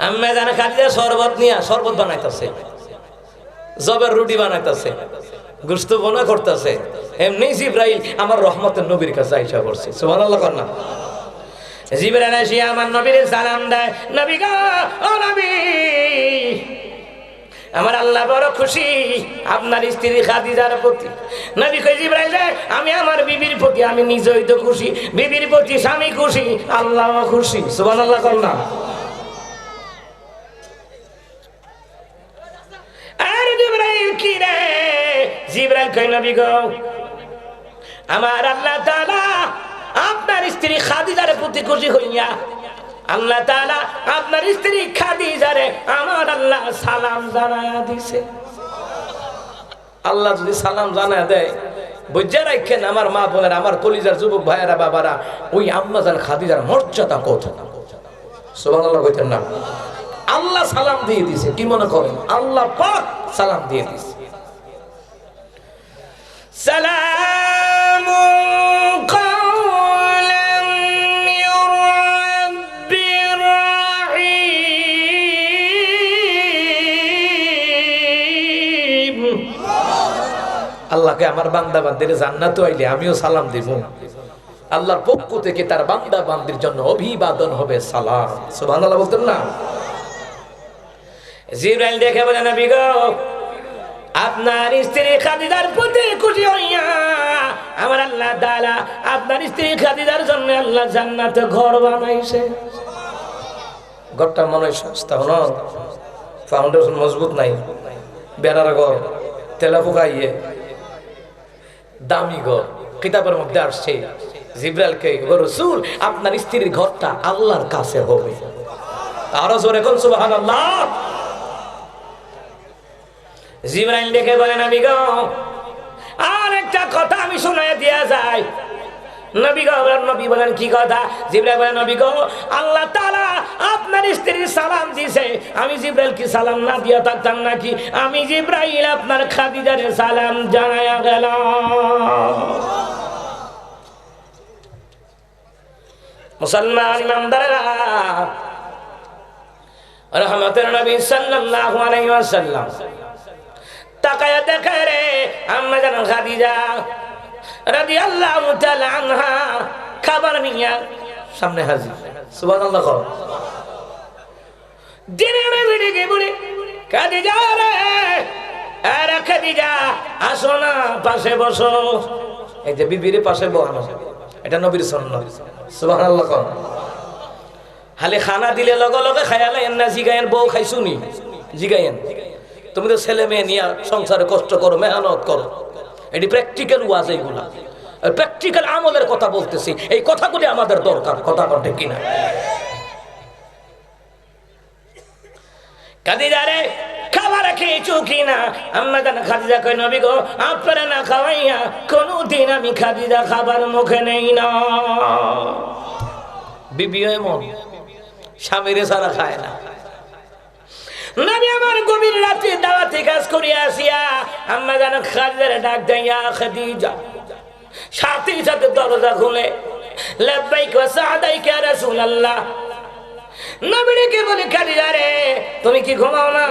আম্মা জান খাদিজা শরবত বানাইতেছে, জবের রুটি বানাইতেছে, গোশত বোনা করতেছে, এমনি জিবরাইল আমার রহমতের নবীর কাছে আইসা পড়ছে, সুবহানাল্লাহ কর না? জিবরাইল এসে আমার নবীর সালাম দেয়, নবী গো ও নবী আমার আল্লাহ বড় খুশি আপনার স্ত্রী খাদিজার প্রতি। নবী কই জিবরাইল আমি আমার বিবির প্রতি আমি নিজেই তো খুশি, বিবির প্রতি স্বামী খুশি আল্লাহও খুশি, সুবহানাল্লাহ কর না? আরে জিবরাইল কি রে? জিবরাইল কই নবী গো আমার আল্লাহ তাআলা আপনার স্ত্রী খাদিজার প্রতি খুশি হইয়া আল্লাহ তাআলা আপনার স্ত্রী খাদিজারে আমার আল্লাহ সালাম জানায়া দিছে। আল্লাহ যদি সালাম জানায়া দেয় বুঝা রাখেন আমার মা বোনেরা, আমার কলিজার যুবক ভাইয়েরা বাবারা, ওই আম্মা জান খাদিজার মর্যাদা কত, সুবহানাল্লাহ কইতেন না? আল্লাহ সালাম দিয়ে দিছে, কি মনে করেন? আল্লাহ পাক সালাম দিয়ে দিছে। সালামু কওলাম মির আল্লাহকে আমার বান্দা বান্দির জান্নাতে আইলে আমিও সালাম দিব। আল্লাহর পক্ষ থেকে তার বান্দা বান্দির জন্য অভিবাদন হবে সালাম। সুবহানাল্লাহ বলতেন না? জিবরাইল দেখে বলে নবী গো আপনার স্ত্রী খাদিজার প্রতি খুশি হইয়া আমার আল্লাহ তাআলা আপনার স্ত্রী খাদিজার জন্য আল্লাহ জান্নাতে ঘর বানাইছে। ঘরটা মনে হয় সস্তা না, ফাউন্ডেশন মজবুত নাই, বেড়ার ঘর তেলা ফুকাইয়ে দামি ঘর। কিতাবের মধ্যে আসছে জিবরাইলকে রাসূল আপনার স্ত্রীর ঘরটা আল্লাহর কাছে হবে। আরো জোরে কোন সুবহানাল্লাহ। জিবরাইল দেখে বলে নবী গো আর একটা কথা আমি শোনায় দিয়া যাই। নবী গো নবী বলেন কি কথা? জিবরাইল বলে নবী গো আল্লাহ তাআলা আপনার স্ত্রীর সালাম দিয়েছে, আমি জিবরাইল কি সালাম না দিয়া থাকতাম নাকি? আমি জিবরাইল আপনার খাদিজার সালাম জানায়া গেলাম। মুসলমান ইমানদাররা রহমতের নবী সাল্লাল্লাহু আলাইহি ওয়াসাল্লাম তাকায়া দেখে রে আম্মা জান খাদিজা রাদিয়াল্লাহু তাআলা আনহা খাবার নিয়া সামনে হাজির। সুবহানাল্লাহ। দিনে বেড়ে গে বলে খাদিজা রে আরে খাদিজা আসো না পাশে বসো। এই যে বিবির পাশে বসানো এটা নবীর সুন্নাত। সুবহানাল্লাহ। হালে খানা দিলে লগে লগে খায়ালেন না, জিগায়েন বউ খাইছুনি জিগায়েন। তুমি তো ছেলে মেয়ে নিয়ে সংসারে কষ্ট করো, মেহনত করো, এটি প্র্যাকটিক্যাল ওয়াজ। এইগুলা প্র্যাকটিক্যাল আমলের কথা বলতেছি, এই কথাগুলি আমাদের দরকার। কথা বলতে কিনা খাদিজা রে খাবার খেয়েছো কিনা? আম্মা জান খাদিজা কই নবী গো আপনারা না খাওয়াইয়া কোনদিন আমি খাদিজা খাবার মুখে নেই না। বিবি এমন স্বামীরে ছাড়া খায় না। নবী আমার গভীর রাতে দাওয়াতে কাজ করিয়া আসিয়া আম্মা জান খাদিজার ডাক দেয়া খাদিজা সাথে সাথে দরজা খুলে লাব্বাইক ওয়া সাদাইক ইয়া রাসূলুল্লাহ। নবীকে বলে খাদিজা রে তুমি কি ঘুমাও না?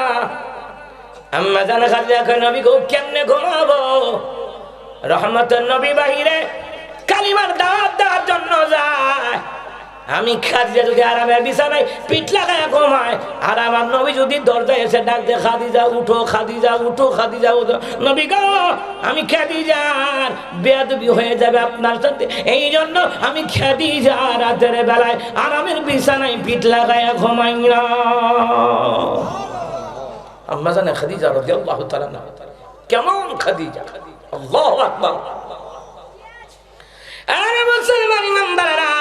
আম্মা জান খাদিজা কই নবী গো কেমনে ঘুমাবো? রহমতের নবী বাহিরে কালিমার দাওয়াত দেওয়ার জন্য যায়। আমি খাদিজা যদি আরামে বিছানায় পিঠ লাগায় ঘুমায় আর আমার নবী যদি দরজায় এসে ডাক দে খাদিজা উঠো, খাদিজা উঠো, খাদিজা উঠো, নবী গো আমি খাদিজার বেয়াদবি হয়ে যাবে আপনার সাথে, এই জন্য আমি খাদিজা রাতের বেলায় আরামের বিছানায় পিঠ লাগায় ঘুমাই না। আম্মা জানে খাদিজা রাদিয়াল্লাহু তাআলা না কেমন খাদিজা। আল্লাহু আকবার। আরে মুসলমান ইমানদাররা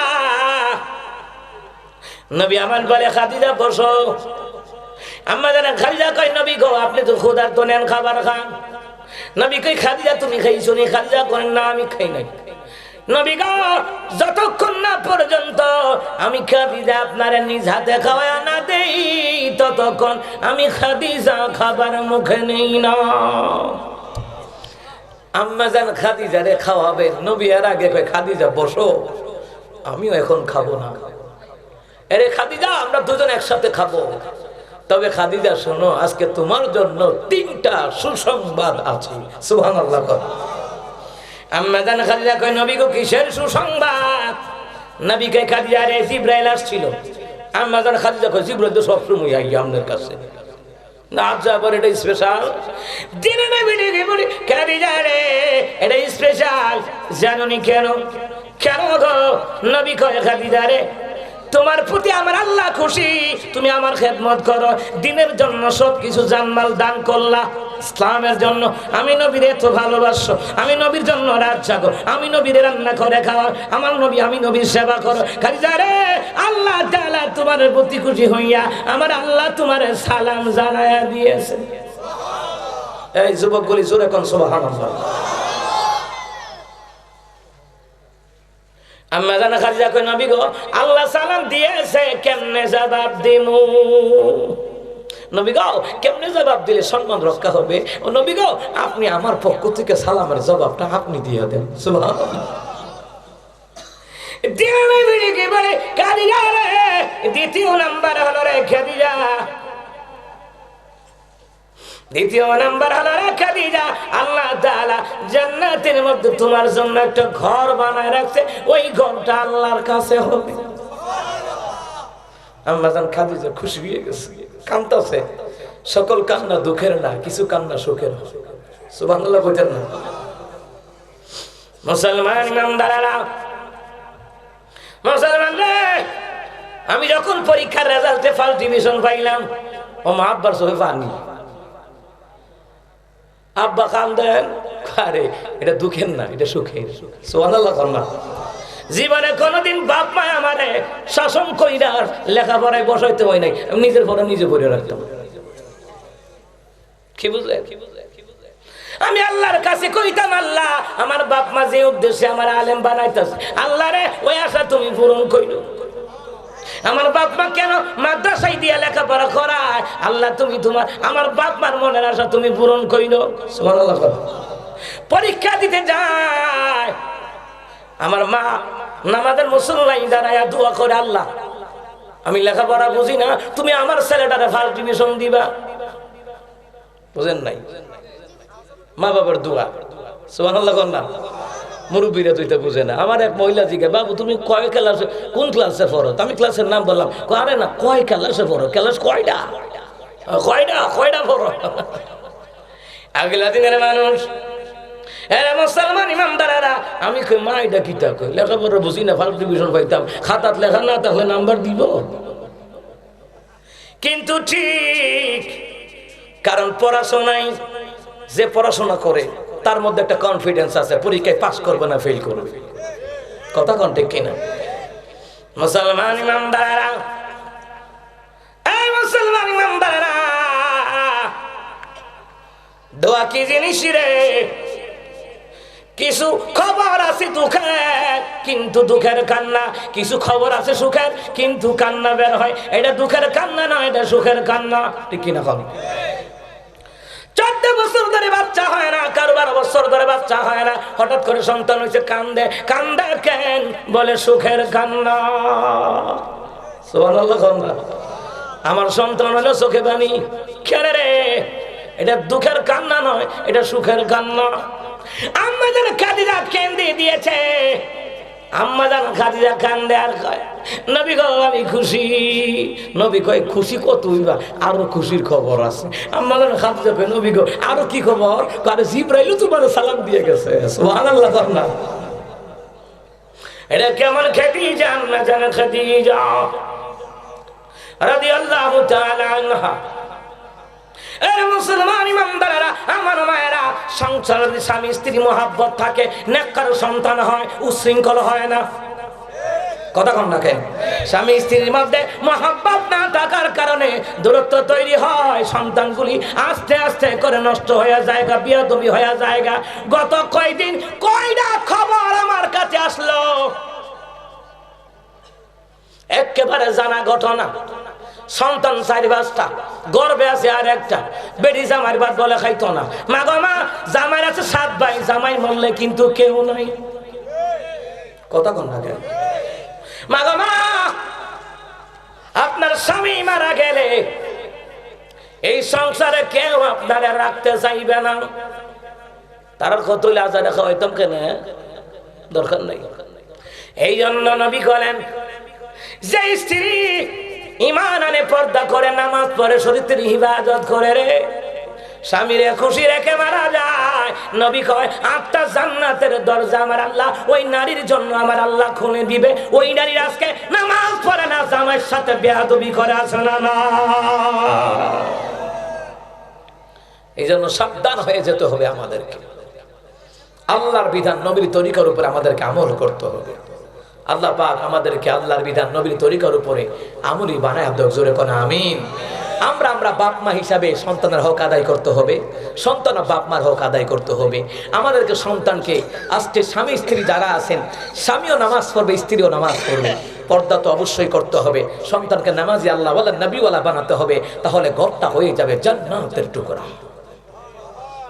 নবী আমার বলে খাদিজা বসো। আম্মা জান খাদিজা কই নবী গো আপনি তো ক্ষুধার্ত, নেন খাবার খান। নবী কই খাদিজা তুমি খাইছো নি? খাদিজা করেন না আমি খাই নাই। নবী গো যতক্ষণ না পর্যন্ত আমি খাদিজা আপনারে নিজ হাতে খাওয়া না দেই ততক্ষণ আমি খাদিজা খাবার মুখে নেই না। আম্মা জান খাদিজারে খাওয়াবেন, নবী এর আগে কই খাদিজা বসো আমিও এখন খাবো না। আরে খাদিজা আমরা দুজন একসাথে খাবো, তবে খাদিজা শোনো আজকে তোমার জন্য 3টা সুসংবাদ আছে। সুবহানাল্লাহ। আম্মা জান খাদিজা কই নবী গো কিসের সুসংবাদ? নবী কই খাদিজা রে জিবরাইল আসছিল। আম্মা জান খাদিজা কই জিবরাইল তো সব সময় আই আপনার কাছে না, যাবার এটা স্পেশাল দিনে না বেড়ে বলি খাদিজা রে এটা স্পেশাল জানোনি কেন? কেন গো? নবী কয় খাদিজা রে তোমার প্রতি আমার আল্লাহ খুশি, তুমি আমার খেদমত করো, দিনের জন্য সবকিছু জানমাল দান করলা, ইসলামের জন্য আমি নবীর এত ভালোবাসো, আমি নবীর জন্য রাত জাগো, আমি নবীর রান্না করে খাওয়া, আমার নবী আমি নবীর সেবা করো। খাদিজা রে আল্লাহ তাআলা তোমার প্রতি খুশি হইয়া আমার আল্লাহ তোমার সালাম জানায়া দিয়েছে। এই যুবকগুলি জোরে কোন সুবহানাল্লাহ। আম্মা জান খাদিজা কই নবী গো আল্লাহ সালাম দিয়েছে কেমনে জবাব দিমু? নবী গো কেমনে জবাব দিলে সম্মান রক্ষা হবে? ও নবী গো আপনি আমার পক্ষ থেকে সালামের জবাবটা আপনি দিয়ে দেন। সুবহানাল্লাহ। দিনে বিড়ি কি বলে খাদিজা রে দ্বিতীয় নাম্বার হলো রে খাদিজা দ্বিতীয় নাম্বার হলো রে খাদিজা, আল্লাহ তাআলা জান্নাতের মধ্যে তোমার জন্য একটা ঘর বানায় রাখছে, ওই ঘরটা আল্লাহর কাছে হবে। আম্মা জান খাদিজা খুশি হয়ে গেছে, কাঁদতেছে। সকল কান্না দুঃখের না, কিছু কান্না সুখের। সুবহানাল্লাহ বলেন না? মুসলমান ইমানদারেরা, মুসলমান রে, আমি যখন পরীক্ষার রেজাল্টে ফার্স্ট ডিভিশন পাইলাম, ও মা আব্বার চোখে পানি। আব্বা কান্দেন, আরে এটা দুঃখের না, এটা সুখের। সুবহানাল্লাহ না? জীবনে কোনদিন বাপ মা আমারে শাসন কইরা লেখাপড়ায় বসাইতে হয় নাই, আমি নিজের পড়া নিজে পড়ে রাখতাম। কি বুঝলেন? আমি আল্লাহর কাছে কইতাম, আল্লাহ আমার বাপ মা যে উদ্দেশ্যে আমার আলেম বানাইতেছে, আল্লাহ রে ওই আশা তুমি পূরণ কইরো। আমার বাপ মা কেন মাদ্রাসায় দিয়ে লেখাপড়া করায়, আল্লাহ তুমি তোমার আমার বাপ মার মনের আশা তুমি পূরণ কইরো। সুবহানাল্লাহ। পরীক্ষা দিতে যায়, আমার মা নামাজের মুসল্লায় দাঁড়ায়া দোয়া করে, আল্লাহ আমি লেখাপড়া বুঝি না, তুমি আমার ছেলেটারে ফার্স্ট ডিভিশন দিবা। বুঝেন নাই? মা বাবার দোয়া। সুবহানাল্লাহ না? মুরব্বীরা তো এটা বুঝে না। আমার এক মহিলা জিজ্ঞাসা, বাবু তুমি কয় ক্লাসে, কোন ক্লাসে পড়ো? আমি ক্লাসের নাম বললাম। আরে না, কয় ক্লাসে পড়ো? ক্লাস কয়টা? কয়টা পড়ো? আগলা দিনের মানুষ, এরা মুসলমান ইমানদারেরা, আমি কই মা এটা কিতা কই, লেখাপড়া বুঝি না, ফার্স্ট ডিভিশন পাইতাম, খাতাত লেখা না তাহলে নাম্বার দিব। কিন্তু ঠিক, কারণ পড়াশোনায় যে পড়াশোনা করে তার মধ্যে একটা কনফিডেন্স আছে, পরীক্ষায় পাস করবে না ফেল করবে। কথা কোন ঠিক কিনা? মুসলমান ইমানদারেরা, এই মুসলমান ইমানদারেরা, দোয়া কি জিনিস রে? কিছু খবর আছে দুঃখের, কিন্তু দুঃখের কান্না। কিছু খবর আছে সুখের, কিন্তু কান্না বের হয়। এটা দুঃখের কান্না না, এটা সুখের কান্না। ঠিক কিনা? কম 14 বছর ধরে বাচ্চা হয় না, কারো 12 বছর ধরে বাচ্চা হয় না, হঠাৎ করে সন্তান হয়েছে, কান্দে। কান্দে কেন? বলে সুখের কান্না। সুবহানাল্লাহ। আমার সন্তান হলো চোখে পানি। কেন রে? এটা দুঃখের কান্না নয়, এটা সুখের কান্না। আম্মা যেন খাদিজা কেঁদে দিয়েছে, আম্মা যেন খাদিজা কান্দে আর কয়, নবী গো আমি খুশি। নবী কয়, খুশি কত হইবা? আরো খুশির খবর আছে। আম্মা যেন খাদিজা কয়, নবী গো আরো কি খবর? আরে জিবরাইল তোমার সালাম দিয়ে গেছে। সুবহানাল্লাহ না? এটা কেমন খাদিজা? না জানা খাদিজা রাদিয়াল্লাহু তাআলা আনহা। এর মুসলমান ইমানদারেরা, আমার মায়েরা, সংসারে যদি স্বামী স্ত্রী মহাব্বত থাকে, নেককার সন্তান হয়, উচ্ছৃঙ্খল হয় না। কথা কন না কেন? স্বামী স্ত্রীর মধ্যে মহাব্বত না থাকার কারণে দূরত্ব তৈরি হয়, সন্তানগুলি আস্তে আস্তে করে নষ্ট হয়ে যায়, বিয়াদবি হয়ে যায়। গত কয়দিন কয়টা খবর আমার কাছে আসলো, একেবারে জানা ঘটনা। সন্তান 4-5টা, গর্বে আছে আর একটা। বেটি জামাইয়ের ভাত বলে খাইতো না। মা গো মা, জামাইয়ের আছে 7 ভাই, জামাই মরলে কিন্তু কেউ নাই। কথা কন না কেন? মা গো মা, আপনার স্বামী মারা গেলে এই সংসারে কেউ আপনারা রাখতে চাইবে না। তার কত লাজারে খাওয়াইতাম কেন? দরকার নাই। এই জন্য নবী বলেন, যে স্ত্রী ঈমান আনে, পর্দা করে, নামাজ পড়ে, শরীরের ইবাদত করে রে, স্বামীরে খুশি রেখে মারা যায়, নবী কয় 8টা জান্নাতের দরজা আমার আল্লাহ ওই নারীর জন্য আমার আল্লাহ খুলে দিবে। ওই নারীর আজকে নামাজ পড়ে না, জামাইয়ের সাথে বেয়াদবি করে, আছে না? না। এই জন্য সাবধান হয়ে যেতে হবে আমাদেরকে। আল্লাহর বিধান, নবীর তরিকার উপর আমাদেরকে আমল করতে হবে। আল্লাহ পাক আমাদেরকে আল্লাহর বিধান, নবীর তরিকার উপরে আমলি বানায় দেখ। জোরে কোন আমিন। আমরা বাপ মা হিসাবে সন্তানের হক আদায় করতে হবে, সন্তান বাপ মার হক আদায় করতে হবে। আমাদেরকে সন্তানকে আজকে স্বামী স্ত্রী যারা আছেন, স্বামীও নামাজ পড়বে, স্ত্রীও নামাজ পড়বে, পর্দা তো অবশ্যই করতে হবে। সন্তানকে নামাজি আল্লাহওয়ালা নবীওয়ালা বানাতে হবে, তাহলে ঘরটা হয়ে যাবে জান্নাতের টুকরা।